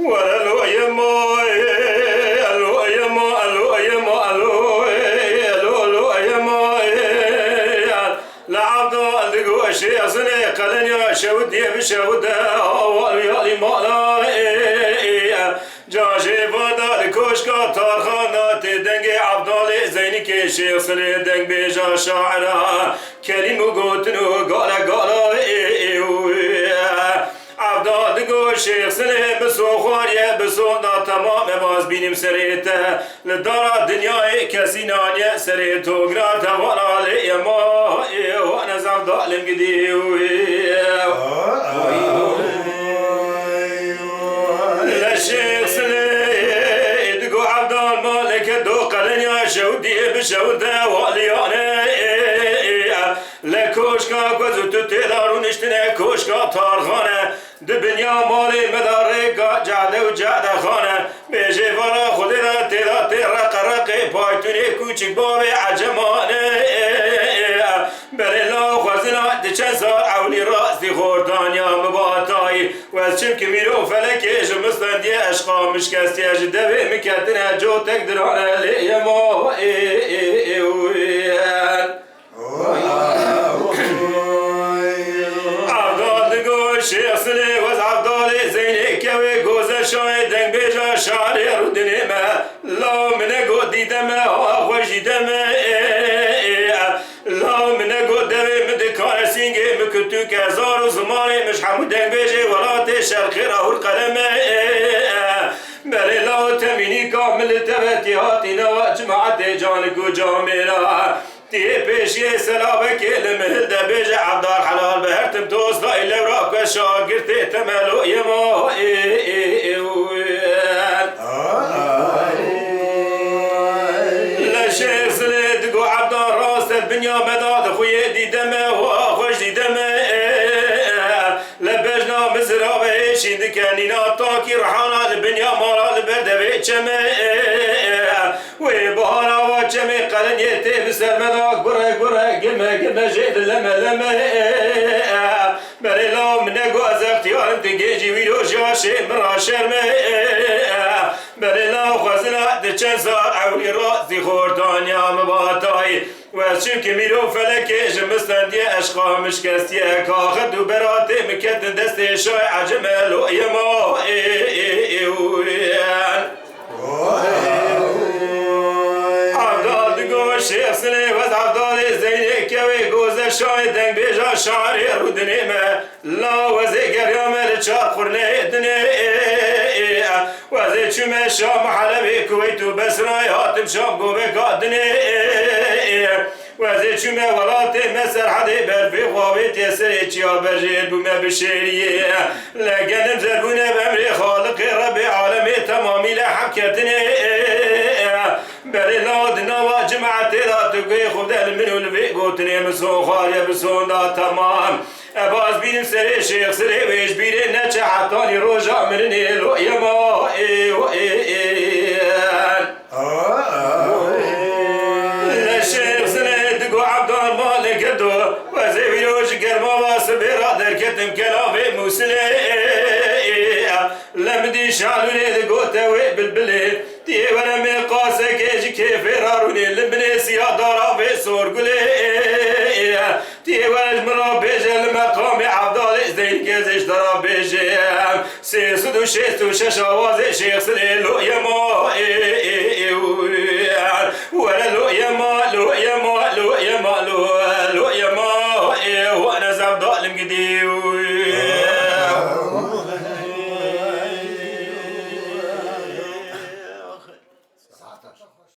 ولو يمو الو يمو الو يمو الو الو يمو لعبد الدقو شي اصلي قلني شودي بشوده واليالي مالا جاجي بدا الكوشكا تارخانا تدنجي عبدالي زيني كيشي اصلي دنج بيجا شاعرها كلمة قوتنو قالا قالا عبدال دگو شیخ سنه بسو خوریه بسو دا تمام باز بینیم سریته لدارا دنیای کسی نانیه سریتو گرا توانا لیه ما و نزم دالم گدیو لشیخ سنه دگو عبدال مالک دو قلنیا شودی بشوده والیانه لکوشکا کوزو تو تدارون اشتنه کوشکا تارخانه دبنیا مالی مداره جعده و جعده خانه بیجه فرا خودی را تیرا تیرا قرقی پایتونی کوچک باب عجمانه بله لا خوزنا دچن سار اولی راستی خوردانیا مباتایی و از چم که میرو فلکیش مستندی اشقا مشکستی اجدوی مکتنه جو تک درانه لیه ما شیخ سنه وز عبدالي زيني كوي گوزه شای دنگ بیجا شعری رو دنیمه لا منه گو دیدمه خوش دیدمه لا منه گو دوی مدکان سینگی مکتو که هزار و زمانی مش حمود دنگ بیجی ولات شرقی راهور قلمه بله لا تمینی کامل تبتیاتی نوا جماعت جانکو جامعه تیه پیشی سلابه که لمهل ده بیجه عبدال حلال به هرتم توست لا ایله راک و شاگرتی تملو یما لشیخ سلی دگو عبدال راست البنیا مداد خوی دیدمه و خوش دیدمه لبجنا مزرابه شیند کنینا تاکی رحانا البنیا مالا لبردوی چمه و بهارا و چمه قلنیتی بسر مداک بره بره گمه گمه جید لمه لمه بله لا منه گو از اختیارم تنگیجی ویدو جاشه مرا شرمه بله لا خوزنا دچن سار اولی رازی خوردانیا مباتایی و از چیم که میرو فلکش مستندی اشقا مشکستی کاخد و براتی مکت دست شای عجمه لوی ما عبدال دگو شیخ سنه وز عبدال زینی کوی گوزه شای دنگ بیجا شعری رو دنیمه لا وزی گریامه لچار خورنه دنه وزی چومه شام حلبی کویتو بسرای حاتم شام گوبه کادنه وزی چومه ولاتی مسر حدی برفی خوابی تیسری چیا برجید بومه بشیریه لگنم زربونه بمری خالق رب عالمی تمامی لحم کتنه بله لادنا و جماعتی را تقوی خود المنو لبی گوتنی مسون خاریه بسون دا تمام باز بینم سری شیخ سری ویش بیره نچه حتانی روژا مرنی لوی ما شیخ سری دگو عبدال مالک دو و زیوی روش گرما و سبیرا در کتم کلافی موسلی لمدی شالونی دگو توی بلبلی دیه ورمی قاسه کجی که فرارونی لبنی سیاه دارا به سرگلی دیه ورش مرا بیجه لمقام عبدال زین کزش دارا بیجه 306 آواز شیخ سلی لوی